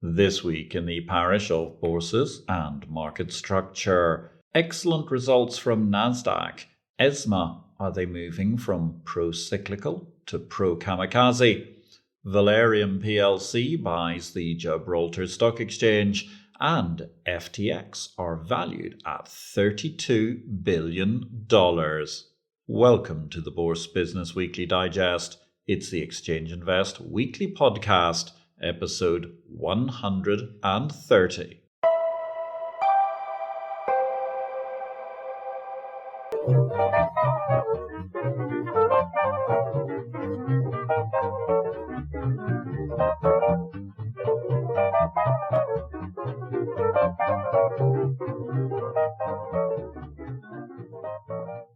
This week in the parish of bourses and market structure. Excellent results from NASDAQ. ESMA, are they moving from pro-cyclical to pro-kamikaze? Valereum PLC buys the Gibraltar Stock Exchange, and FTX are valued at $32 billion. Welcome to the Bourse Business Weekly Digest. It's the Exchange Invest Weekly Podcast, episode 130.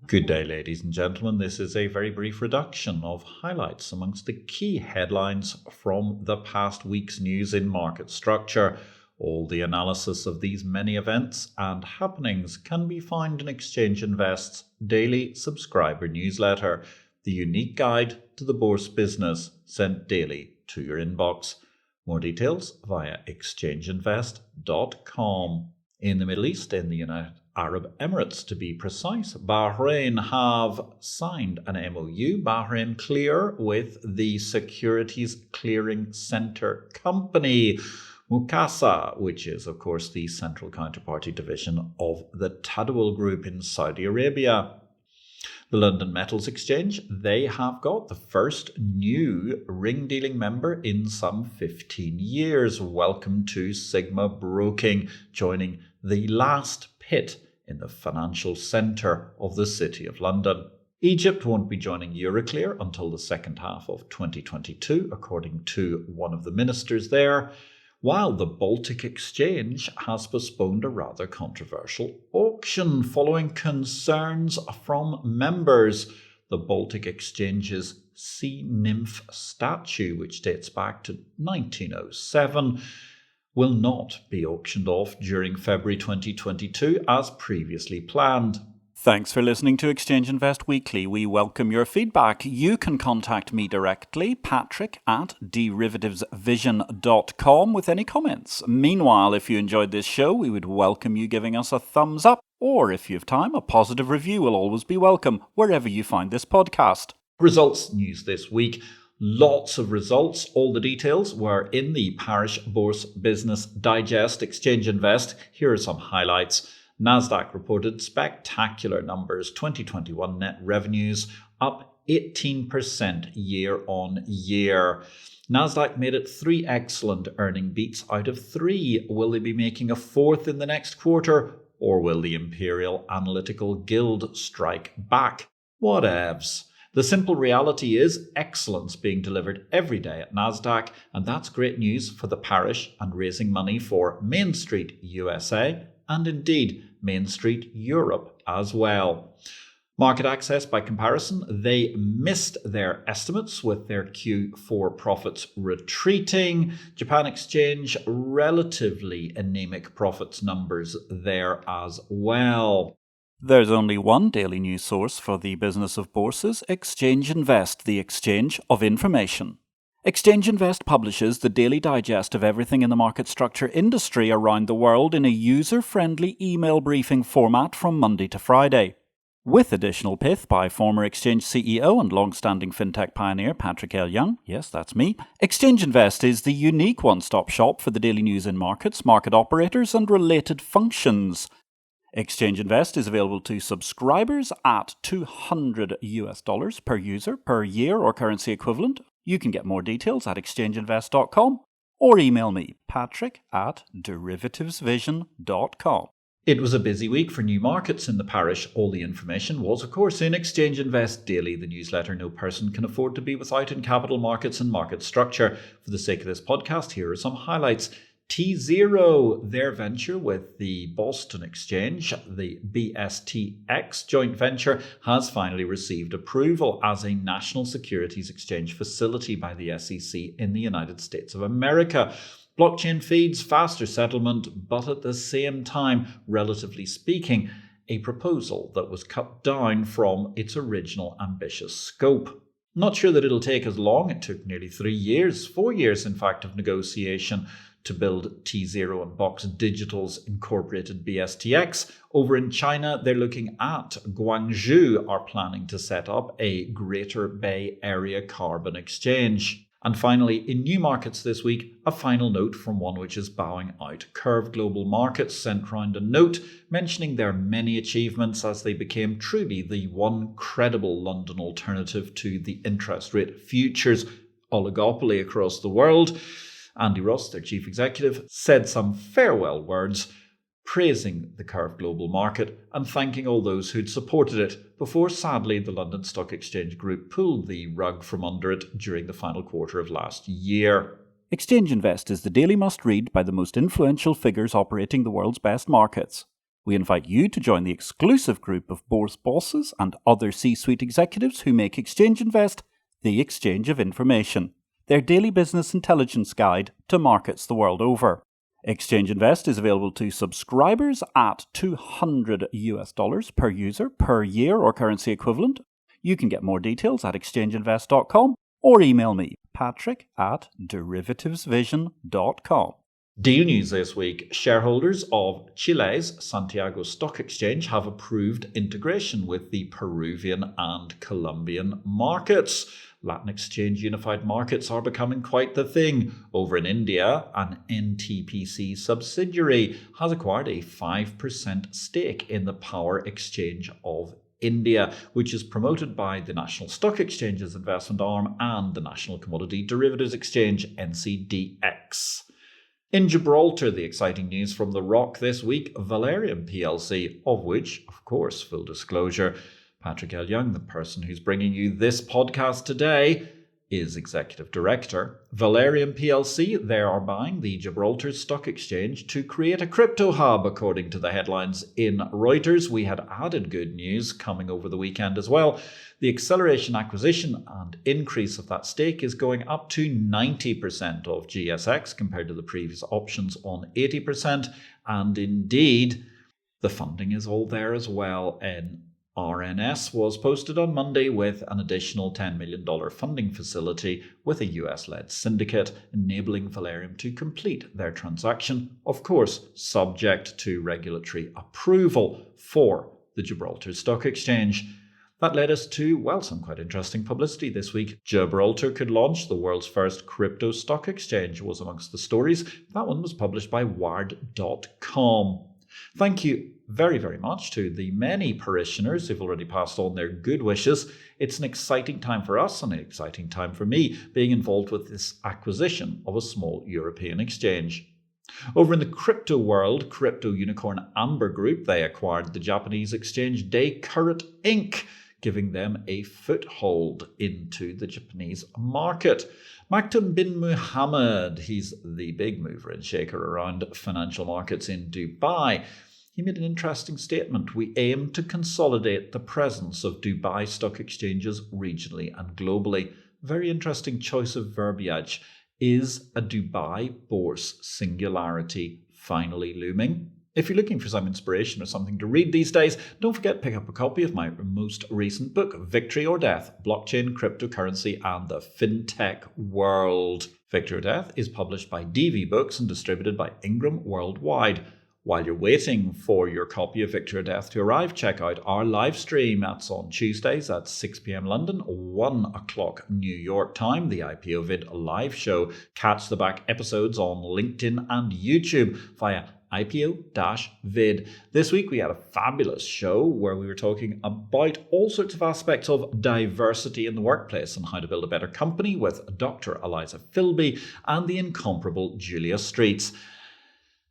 Good day, ladies and gentlemen. This is a very brief reduction of highlights amongst the key headlines from the past week's news in market structure. All the analysis of these many events and happenings can be found in Exchange Invest's daily subscriber newsletter, the unique guide to the bourse business sent daily to your inbox. More details via exchangeinvest.com. In the Middle East, in the United Arab Emirates to be precise, Bahrain have signed an MOU, Bahrain Clear, with the Securities Clearing Center company, Mukasa, which is, of course, the central counterparty division of the Tadawul Group in Saudi Arabia. The London Metals Exchange, they have got the first new ring dealing member in some 15 years. Welcome to Sigma Broking, joining the last pit in the financial centre of the City of London. Egypt won't be joining Euroclear until the second half of 2022, according to one of the ministers there, while the Baltic Exchange has postponed a rather controversial auction following concerns from members. The Baltic Exchange's sea nymph statue, which dates back to 1907, will not be auctioned off during February 2022 as previously planned. Thanks for listening to Exchange Invest Weekly. We welcome your feedback. You can contact me directly, patrick@derivativesvision.com, with any comments. Meanwhile, if you enjoyed this show, we would welcome you giving us a thumbs up, or if you have time, a positive review will always be welcome, wherever you find this podcast. Results news this week. Lots of results. All the details were in the Parish Bourse Business Digest Exchange Invest. Here are some highlights. NASDAQ reported spectacular numbers. 2021 net revenues up 18% year on year. NASDAQ made it 3 excellent earning beats out of 3. Will they be making a 4th in the next quarter, or will the Imperial Analytical Guild strike back? Whatevs. The simple reality is excellence being delivered every day at NASDAQ, and that's great news for the parish and raising money for Main Street USA and indeed Main Street Europe as well. Market Access, by comparison, they missed their estimates with their Q4 profits retreating. Japan Exchange, relatively anemic profits numbers there as well. There's only one daily news source for the business of bourses, Exchange Invest, the exchange of information. Exchange Invest publishes the daily digest of everything in the market structure industry around the world in a user-friendly email briefing format from Monday to Friday. With additional pith by former Exchange CEO and long-standing fintech pioneer Patrick L. Young, yes, that's me, Exchange Invest is the unique one-stop shop for the daily news in markets, market operators and related functions. Exchange Invest is available to subscribers at $200 per user per year or currency equivalent. You can get more details at exchangeinvest.com or email me, patrick@derivativesvision.com. It was a busy week for new markets in the parish. All the information was, of course, in Exchange Invest Daily, the newsletter no person can afford to be without in capital markets and market structure. For the sake of this podcast, here are some highlights. T0, their venture with the Boston Exchange, the BSTX joint venture, has finally received approval as a national securities exchange facility by the SEC in the United States of America. Blockchain feeds, faster settlement, but at the same time, relatively speaking, a proposal that was cut down from its original ambitious scope. Not sure that it'll take as long. It took nearly 3 years, 4 years in fact, of negotiation to build T0 and Box Digital's incorporated BSTX. Over in China, they're looking at Guangzhou are planning to set up a Greater Bay Area carbon exchange. And finally, in new markets this week, a final note from one which is bowing out. Curve Global Markets sent round a note mentioning their many achievements as they became truly the one credible London alternative to the interest rate futures oligopoly across the world. Andy Ross, their chief executive, said some farewell words praising the Curve Global Market and thanking all those who'd supported it before, sadly, the London Stock Exchange Group pulled the rug from under it during the final quarter of last year. Exchange Invest is the daily must-read by the most influential figures operating the world's best markets. We invite you to join the exclusive group of bourse bosses and other C-suite executives who make Exchange Invest the exchange of information, their daily business intelligence guide to markets the world over. Exchange Invest is available to subscribers at $200 per user per year or currency equivalent. You can get more details at exchangeinvest.com or email me, patrick@derivativesvision.com. Deal news this week. Shareholders of Chile's Santiago Stock Exchange have approved integration with the Peruvian and Colombian markets. Latin exchange unified markets are becoming quite the thing. Over in India, an NTPC subsidiary has acquired a 5% stake in the Power Exchange of India, which is promoted by the National Stock Exchange's investment arm and the National Commodity Derivatives Exchange, NCDX. In Gibraltar, the exciting news from the Rock this week, Valereum PLC, of which, of course, full disclosure, Patrick L. Young, the person who's bringing you this podcast today, is Executive Director. Valereum PLC, they are buying the Gibraltar Stock Exchange to create a crypto hub, according to the headlines in Reuters. We had added good news coming over the weekend as well. The acceleration acquisition and increase of that stake is going up to 90% of GSX compared to the previous options on 80%. And indeed, the funding is all there as well. RNS was posted on Monday with an additional $10 million funding facility with a US-led syndicate, enabling Valereum to complete their transaction, of course, subject to regulatory approval for the Gibraltar Stock Exchange. That led us to, well, some quite interesting publicity this week. Gibraltar could launch the world's first crypto stock exchange was amongst the stories. That one was published by Wired.com. Thank you very, very much to the many parishioners who've already passed on their good wishes. It's an exciting time for us and an exciting time for me being involved with this acquisition of a small European exchange. Over in the crypto world, crypto unicorn Amber Group, they acquired the Japanese exchange Day-Current Inc., giving them a foothold into the Japanese market. Maktoum bin Muhammad, he's the big mover and shaker around financial markets in Dubai. He made an interesting statement. We aim to consolidate the presence of Dubai stock exchanges regionally and globally. Very interesting choice of verbiage. Is a Dubai bourse singularity finally looming? If you're looking for some inspiration or something to read these days, don't forget to pick up a copy of my most recent book, Victory or Death, Blockchain, Cryptocurrency and the FinTech World. Victory or Death is published by DV Books and distributed by Ingram Worldwide. While you're waiting for your copy of Victory or Death to arrive, check out our live stream. That's on Tuesdays at 6 p.m. London, 1 o'clock New York time, the IPO-VID live show. Catch the back episodes on LinkedIn and YouTube via IPO-VID. This week we had a fabulous show where we were talking about all sorts of aspects of diversity in the workplace and how to build a better company with Dr. Eliza Philby and the incomparable Julia Streets.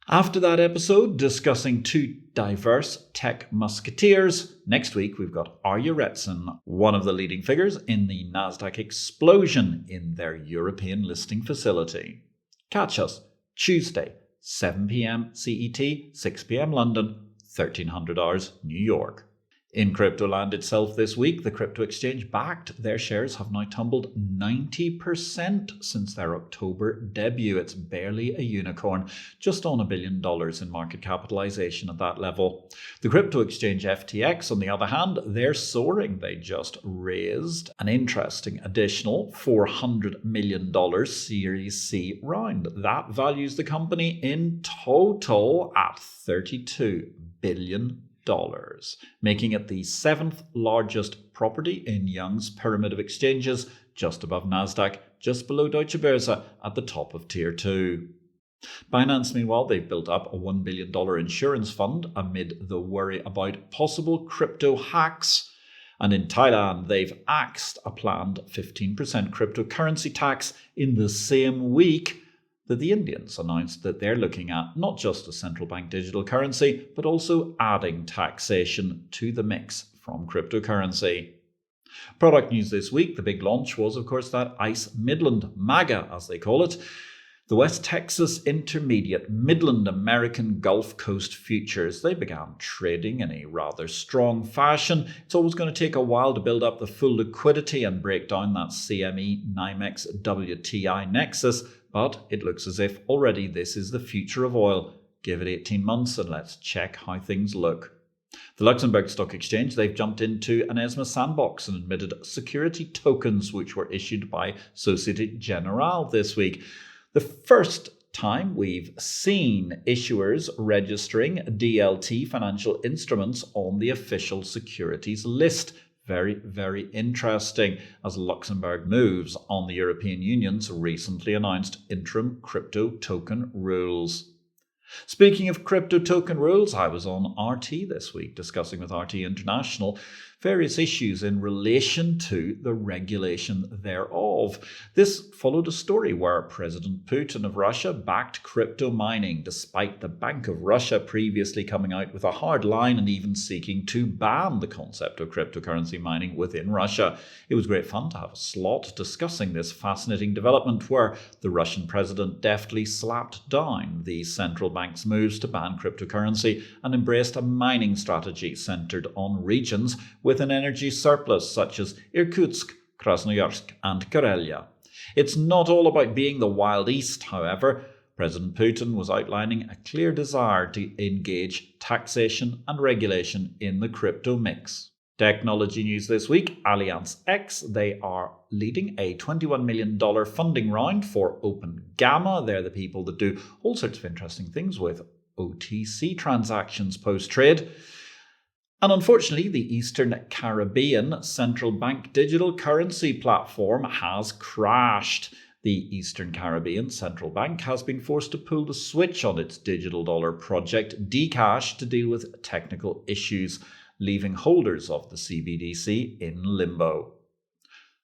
After that episode, discussing two diverse tech musketeers, next week we've got Arya Retson, one of the leading figures in the NASDAQ explosion in their European listing facility. Catch us Tuesday, 7 p.m. CET, 6 p.m. London, 1300 hours New York. In cryptoland itself this week, the crypto exchange backed. Their shares have now tumbled 90% since their October debut. It's barely a unicorn, just on $1 billion in market capitalization at that level. The crypto exchange FTX, on the other hand, they're soaring. They just raised an interesting additional $400 million Series C round. That values the company in total at $32 billion. Making it the 7th largest property in Young's pyramid of exchanges, just above NASDAQ, just below Deutsche Börse, at the top of Tier 2. Binance, meanwhile, they've built up a $1 billion insurance fund amid the worry about possible crypto hacks. And in Thailand, they've axed a planned 15% cryptocurrency tax in the same week that the Indians announced that they're looking at not just a central bank digital currency, but also adding taxation to the mix from cryptocurrency. Product news this week, the big launch was, of course, that ICE Midland, MAGA as they call it, the West Texas Intermediate Midland American Gulf Coast Futures. They began trading in a rather strong fashion. It's always going to take a while to build up the full liquidity and break down that CME NYMEX WTI nexus, but it looks as if already this is the future of oil. Give it 18 months and let's check how things look. The Luxembourg Stock Exchange, they've jumped into an ESMA sandbox and admitted security tokens which were issued by Societe Generale this week. The first time we've seen issuers registering DLT financial instruments on the official securities list. Very, very interesting as Luxembourg moves on the European Union's recently announced interim crypto token rules. Speaking of crypto token rules, I was on RT this week discussing with RT International various issues in relation to the regulation thereof. This followed a story where President Putin of Russia backed crypto mining, despite the Bank of Russia previously coming out with a hard line and even seeking to ban the concept of cryptocurrency mining within Russia. It was great fun to have a slot discussing this fascinating development where the Russian president deftly slapped down the central bank's moves to ban cryptocurrency and embraced a mining strategy centered on regions with an energy surplus such as Irkutsk, Krasnoyarsk and Karelia. It's not all about being the Wild East, however. President Putin was outlining a clear desire to engage taxation and regulation in the crypto mix. Technology news this week, Allianz X, they are leading a $21 million funding round for Open Gamma. They're the people that do all sorts of interesting things with OTC transactions post-trade. And unfortunately, the Eastern Caribbean Central Bank digital currency platform has crashed. The Eastern Caribbean Central Bank has been forced to pull the switch on its digital dollar project Dcash to deal with technical issues, leaving holders of the CBDC in limbo.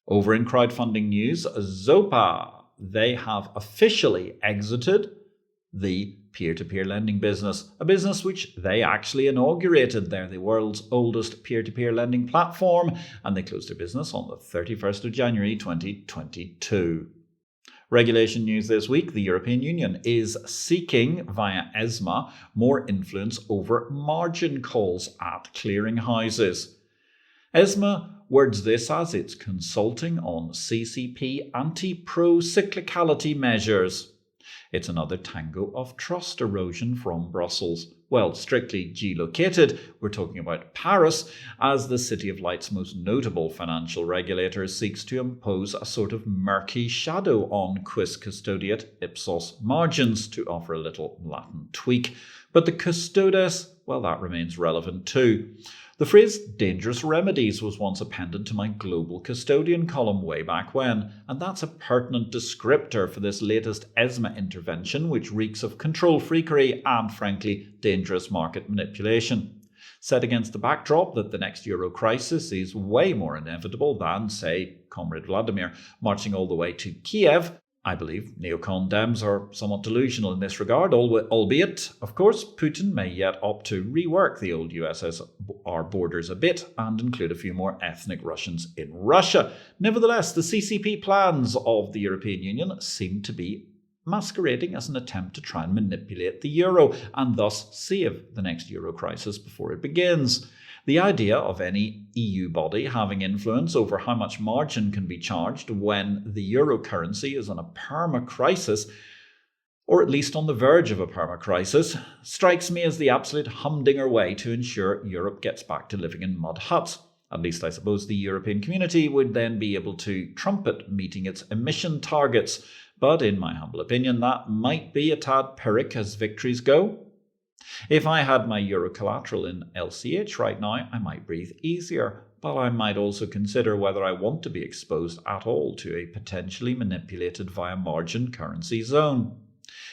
Over in crowdfunding news, Zopa, they have officially exited the peer-to-peer lending business, a business which they actually inaugurated. They're the world's oldest peer-to-peer lending platform, and they closed their business on the 31st of January 2022. Regulation news this week, the European Union is seeking, via ESMA, more influence over margin calls at clearing houses. ESMA words this as it's consulting on CCP anti-pro-cyclicality measures. It's another tango of trust erosion from Brussels. Well, strictly geolocated, we're talking about Paris, as the City of Light's most notable financial regulator seeks to impose a sort of murky shadow on quis custodiet ipsos margins, to offer a little Latin tweak. But the custodes, well, that remains relevant too. The phrase dangerous remedies was once appended to my global custodian column way back when, and that's a pertinent descriptor for this latest ESMA intervention, which reeks of control freakery and, frankly, dangerous market manipulation. Set against the backdrop that the next euro crisis is way more inevitable than, say, Comrade Vladimir marching all the way to Kiev, I believe neocon Dems are somewhat delusional in this regard, albeit, of course, Putin may yet opt to rework the old USSR borders a bit and include a few more ethnic Russians in Russia. Nevertheless, the CCP plans of the European Union seem to be masquerading as an attempt to try and manipulate the euro and thus save the next euro crisis before it begins. The idea of any EU body having influence over how much margin can be charged when the euro currency is in a perma-crisis, or at least on the verge of a perma-crisis, strikes me as the absolute humdinger way to ensure Europe gets back to living in mud huts. At least I suppose the European community would then be able to trumpet meeting its emission targets, but in my humble opinion that might be a tad pyrrhic as victories go. If I had my euro collateral in LCH right now, I might breathe easier, but I might also consider whether I want to be exposed at all to a potentially manipulated via margin currency zone.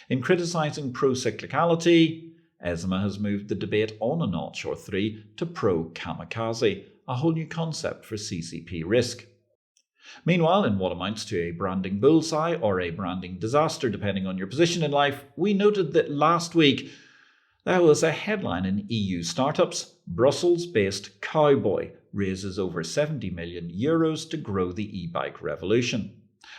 In criticising pro-cyclicality, ESMA has moved the debate on a notch or three to pro-kamikaze, a whole new concept for CCP risk. Meanwhile, in what amounts to a branding bullseye or a branding disaster depending on your position in life, we noted that last week there was a headline in EU startups: Brussels-based Cowboy raises over €70 million to grow the e-bike revolution.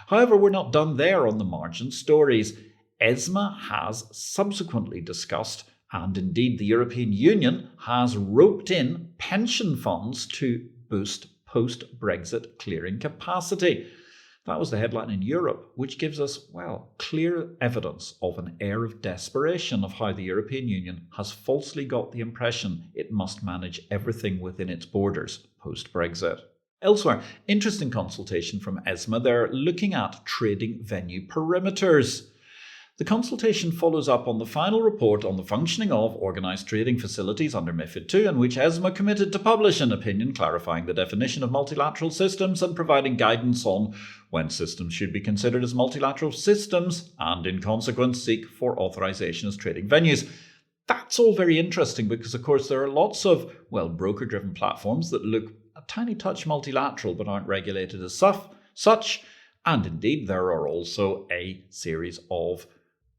However, we're not done there on the margin stories. ESMA has subsequently discussed, and indeed the European Union has roped in pension funds to boost post-Brexit clearing capacity. That was the headline in Europe, which gives us, well, clear evidence of an air of desperation of how the European Union has falsely got the impression it must manage everything within its borders post-Brexit. Elsewhere, interesting consultation from ESMA. They're looking at trading venue perimeters. The consultation follows up on the final report on the functioning of organised trading facilities under MiFID II, in which ESMA committed to publish an opinion clarifying the definition of multilateral systems and providing guidance on when systems should be considered as multilateral systems and, in consequence, seek for authorisation as trading venues. That's all very interesting because, of course, there are lots of, broker-driven platforms that look a tiny touch multilateral but aren't regulated as such, and indeed there are also a series of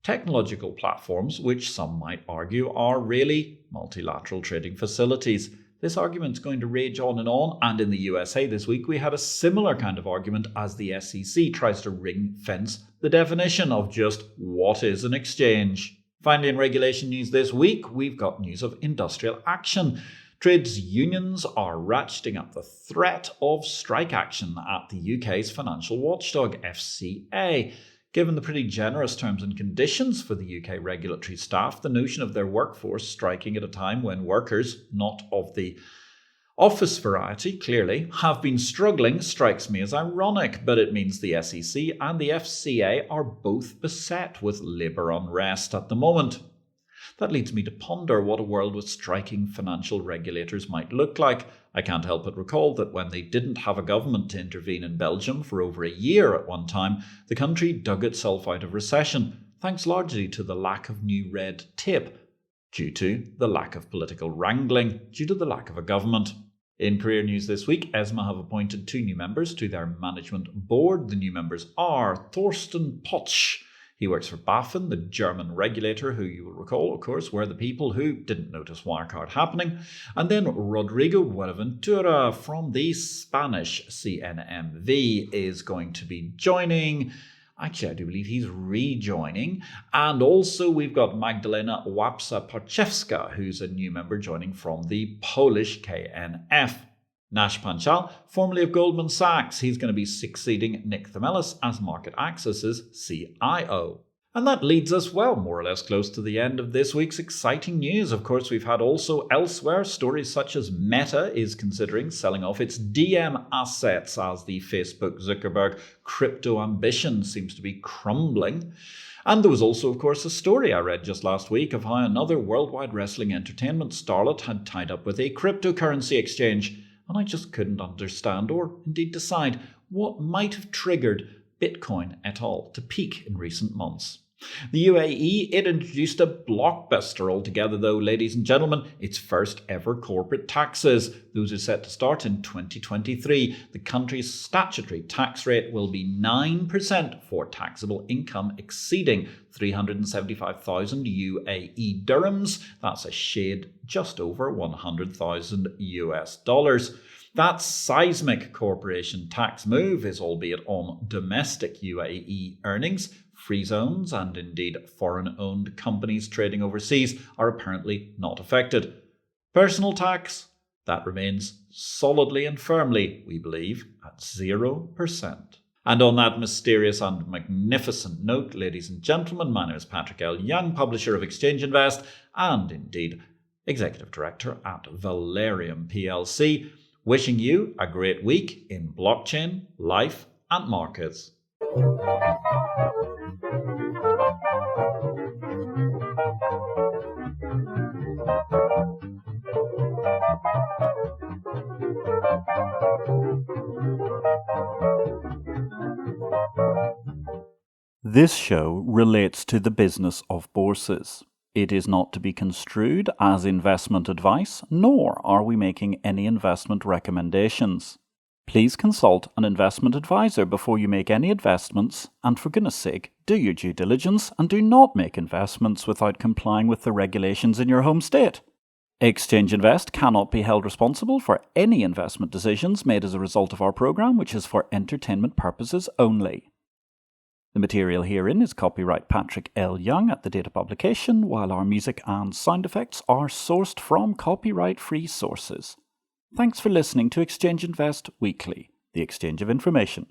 technological platforms which some might argue are really multilateral trading facilities. This argument's going to rage on, and in the USA this week we had a similar kind of argument as the SEC tries to ring-fence the definition of just what is an exchange. Finally, in regulation news this week, we've got news of industrial action. Trades unions are ratcheting up the threat of strike action at the UK's financial watchdog, FCA. Given the pretty generous terms and conditions for the UK regulatory staff, the notion of their workforce striking at a time when workers, not of the office variety, clearly, have been struggling strikes me as ironic, but it means the SEC and the FCA are both beset with labour unrest at the moment. That leads me to ponder what a world with striking financial regulators might look like. I can't help but recall that when they didn't have a government to intervene in Belgium for over a year at one time, the country dug itself out of recession, thanks largely to the lack of new red tape, due to the lack of political wrangling, due to the lack of a government. In career news this week, ESMA have appointed 2 new members to their management board. The new members are Thorsten Potsch. He works for BaFin, the German regulator, who you will recall, of course, were the people who didn't notice Wirecard happening. And then Rodrigo Buenaventura from the Spanish CNMV is going to be joining. Actually, I do believe he's rejoining. And also we've got Magdalena Łapsa-Parchewska, who's a new member joining from the Polish KNF. Nash Panchal, formerly of Goldman Sachs, he's going to be succeeding Nick Themelis as Market Access's CIO. And that leads us, more or less close to the end of this week's exciting news. Of course, we've had also elsewhere stories such as Meta is considering selling off its DM assets as the Facebook Zuckerberg crypto ambition seems to be crumbling. And there was also, of course, a story I read just last week of how another worldwide wrestling entertainment starlet had tied up with a cryptocurrency exchange. And I just couldn't understand or indeed decide what might have triggered Bitcoin et al. To peak in recent months. The UAE, it introduced a blockbuster altogether though, ladies and gentlemen, its first ever corporate taxes. Those are set to start in 2023. The country's statutory tax rate will be 9% for taxable income exceeding 375,000 UAE dirhams. That's a shade just over $100,000 US. That seismic corporation tax move is albeit on domestic UAE earnings. Free zones and indeed foreign-owned companies trading overseas are apparently not affected. Personal tax, that remains solidly and firmly, we believe, at 0%. And on that mysterious and magnificent note, ladies and gentlemen, my name is Patrick L. Young, publisher of Exchange Invest and indeed Executive Director at Valereum PLC, wishing you a great week in blockchain, life and markets. This show relates to the business of bourses. It is not to be construed as investment advice, nor are we making any investment recommendations. Please consult an investment advisor before you make any investments, and for goodness sake, do your due diligence and do not make investments without complying with the regulations in your home state. Exchange Invest cannot be held responsible for any investment decisions made as a result of our program, which is for entertainment purposes only. The material herein is copyright Patrick L. Young at the date of publication, while our music and sound effects are sourced from copyright-free sources. Thanks for listening to Exchange Invest Weekly, the exchange of information.